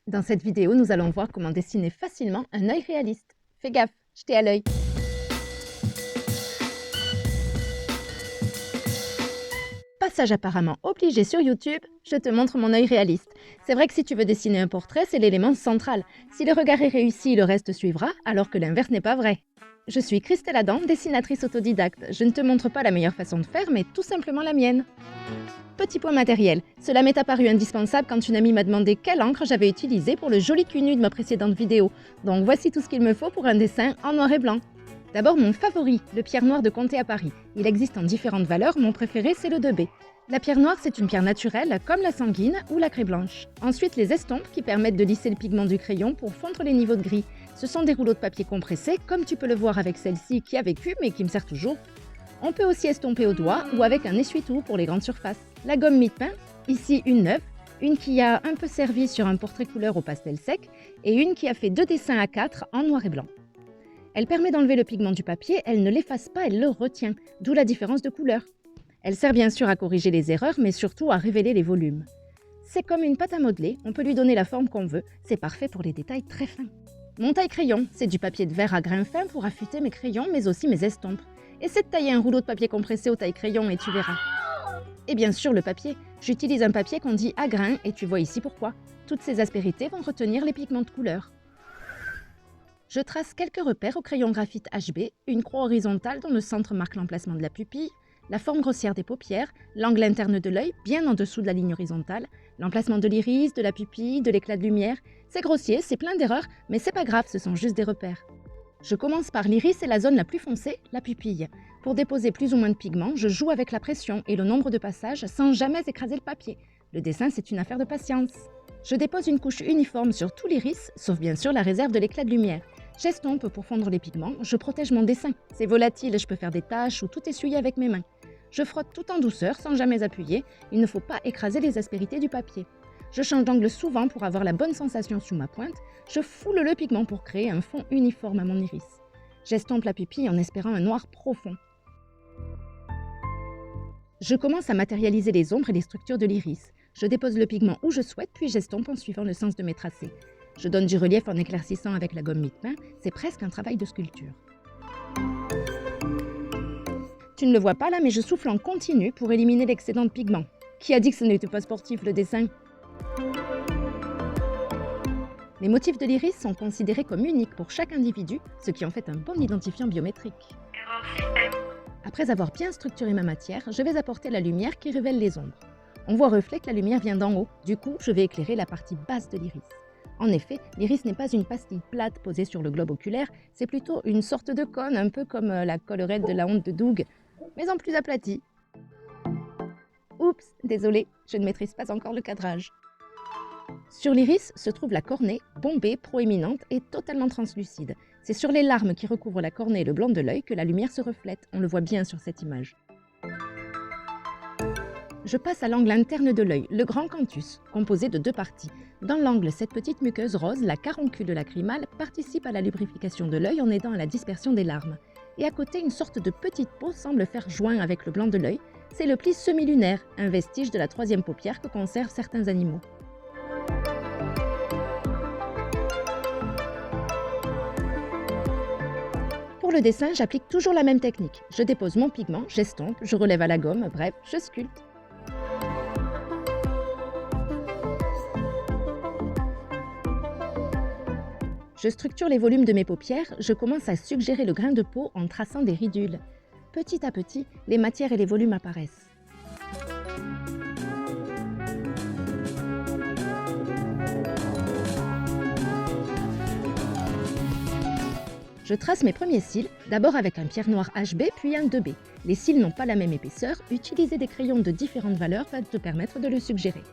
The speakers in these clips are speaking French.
Dans cette vidéo, nous allons voir comment dessiner facilement un œil réaliste. Fais gaffe, je t'ai à l'œil. Passage apparemment obligé sur YouTube, je te montre mon œil réaliste. C'est vrai que si tu veux dessiner un portrait, c'est l'élément central. Si le regard est réussi, le reste suivra, alors que l'inverse n'est pas vrai. Je suis Christelle Adam, dessinatrice autodidacte. Je ne te montre pas la meilleure façon de faire, mais tout simplement la mienne. Petit point matériel, cela m'est apparu indispensable quand une amie m'a demandé quelle encre j'avais utilisée pour le joli cul nu de ma précédente vidéo. Donc voici tout ce qu'il me faut pour un dessin en noir et blanc. D'abord mon favori, le pierre noire de Comté à Paris. Il existe en différentes valeurs, mon préféré c'est le 2B. La pierre noire c'est une pierre naturelle comme la sanguine ou la craie blanche. Ensuite les estompes qui permettent de lisser le pigment du crayon pour fondre les niveaux de gris. Ce sont des rouleaux de papier compressés comme tu peux le voir avec celle-ci qui a vécu mais qui me sert toujours. On peut aussi estomper au doigt ou avec un essuie-tout pour les grandes surfaces. La gomme mie-de-pain, ici une neuve, une qui a un peu servi sur un portrait couleur au pastel sec et une qui a fait 2 dessins à 4 en noir et blanc. Elle permet d'enlever le pigment du papier, elle ne l'efface pas, elle le retient, d'où la différence de couleur. Elle sert bien sûr à corriger les erreurs, mais surtout à révéler les volumes. C'est comme une pâte à modeler, on peut lui donner la forme qu'on veut, c'est parfait pour les détails très fins. Mon taille-crayon, c'est du papier de verre à grains fins pour affûter mes crayons, mais aussi mes estompes. Essaie de tailler un rouleau de papier compressé au taille-crayon et tu verras. Et bien sûr le papier, j'utilise un papier qu'on dit à grains et tu vois ici pourquoi. Toutes ces aspérités vont retenir les pigments de couleur. Je trace quelques repères au crayon graphite HB, une croix horizontale dont le centre marque l'emplacement de la pupille, la forme grossière des paupières, l'angle interne de l'œil, bien en dessous de la ligne horizontale, l'emplacement de l'iris, de la pupille, de l'éclat de lumière. C'est grossier, c'est plein d'erreurs, mais c'est pas grave, ce sont juste des repères. Je commence par l'iris et la zone la plus foncée, la pupille. Pour déposer plus ou moins de pigments, je joue avec la pression et le nombre de passages sans jamais écraser le papier. Le dessin, c'est une affaire de patience. Je dépose une couche uniforme sur tout l'iris, sauf bien sûr la réserve de l'éclat de lumière. J'estompe pour fondre les pigments, je protège mon dessin. C'est volatile, je peux faire des taches ou tout essuyer avec mes mains. Je frotte tout en douceur, sans jamais appuyer. Il ne faut pas écraser les aspérités du papier. Je change d'angle souvent pour avoir la bonne sensation sous ma pointe. Je foule le pigment pour créer un fond uniforme à mon iris. J'estompe la pupille en espérant un noir profond. Je commence à matérialiser les ombres et les structures de l'iris. Je dépose le pigment où je souhaite, puis j'estompe en suivant le sens de mes tracés. Je donne du relief en éclaircissant avec la gomme mie-de-pain. C'est presque un travail de sculpture. Tu ne le vois pas là, mais je souffle en continu pour éliminer l'excédent de pigment. Qui a dit que ce n'était pas sportif le dessin ? Les motifs de l'iris sont considérés comme uniques pour chaque individu, ce qui en fait un bon identifiant biométrique. Après avoir bien structuré ma matière, je vais apporter la lumière qui révèle les ombres. On voit reflet que la lumière vient d'en haut, du coup je vais éclairer la partie basse de l'iris. En effet, l'iris n'est pas une pastille plate posée sur le globe oculaire, c'est plutôt une sorte de cône, un peu comme la collerette de la honte de Doug, mais en plus aplatie. Oups, désolé, je ne maîtrise pas encore le cadrage. Sur l'iris se trouve la cornée, bombée, proéminente et totalement translucide. C'est sur les larmes qui recouvrent la cornée et le blanc de l'œil que la lumière se reflète. On le voit bien sur cette image. Je passe à l'angle interne de l'œil, le grand canthus, composé de 2 parties. Dans l'angle, cette petite muqueuse rose, la caroncule lacrymale, participe à la lubrification de l'œil en aidant à la dispersion des larmes. Et à côté, une sorte de petite peau semble faire joint avec le blanc de l'œil. C'est le pli semi-lunaire, un vestige de la 3e paupière que conservent certains animaux. Pour le dessin, j'applique toujours la même technique. Je dépose mon pigment, j'estompe, je relève à la gomme, bref, je sculpte. Je structure les volumes de mes paupières, je commence à suggérer le grain de peau en traçant des ridules. Petit à petit, les matières et les volumes apparaissent. Je trace mes premiers cils, d'abord avec un pierre noir HB puis un 2B. Les cils n'ont pas la même épaisseur, utiliser des crayons de différentes valeurs va te permettre de le suggérer.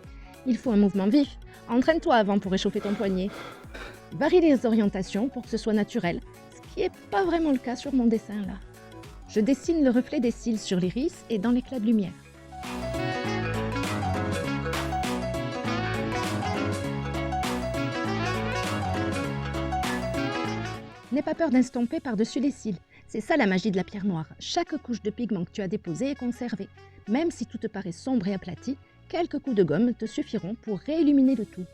Il faut un mouvement vif, entraîne-toi avant pour réchauffer ton poignet. Varie les orientations pour que ce soit naturel, ce qui n'est pas vraiment le cas sur mon dessin là. Je dessine le reflet des cils sur l'iris et dans l'éclat de lumière. N'aie pas peur d'estomper par-dessus les cils. C'est ça la magie de la pierre noire. Chaque couche de pigment que tu as déposée est conservée. Même si tout te paraît sombre et aplati, quelques coups de gomme te suffiront pour réilluminer le tout.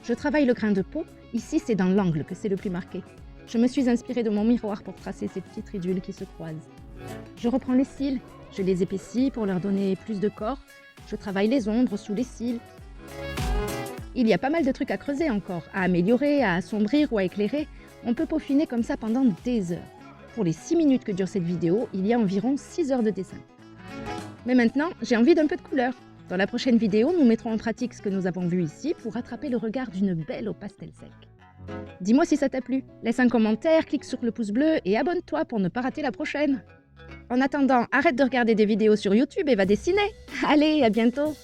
Je travaille le grain de peau, ici c'est dans l'angle que c'est le plus marqué. Je me suis inspirée de mon miroir pour tracer ces petites ridules qui se croisent. Je reprends les cils, je les épaissis pour leur donner plus de corps. Je travaille les ombres sous les cils. Il y a pas mal de trucs à creuser encore, à améliorer, à assombrir ou à éclairer. On peut peaufiner comme ça pendant des heures. Pour les 6 minutes que dure cette vidéo, il y a environ 6 heures de dessin. Mais maintenant, j'ai envie d'un peu de couleur. Dans la prochaine vidéo, nous mettrons en pratique ce que nous avons vu ici pour attraper le regard d'une belle au pastel sec. Dis-moi si ça t'a plu, laisse un commentaire, clique sur le pouce bleu et abonne-toi pour ne pas rater la prochaine. En attendant, arrête de regarder des vidéos sur YouTube et va dessiner. Allez, à bientôt!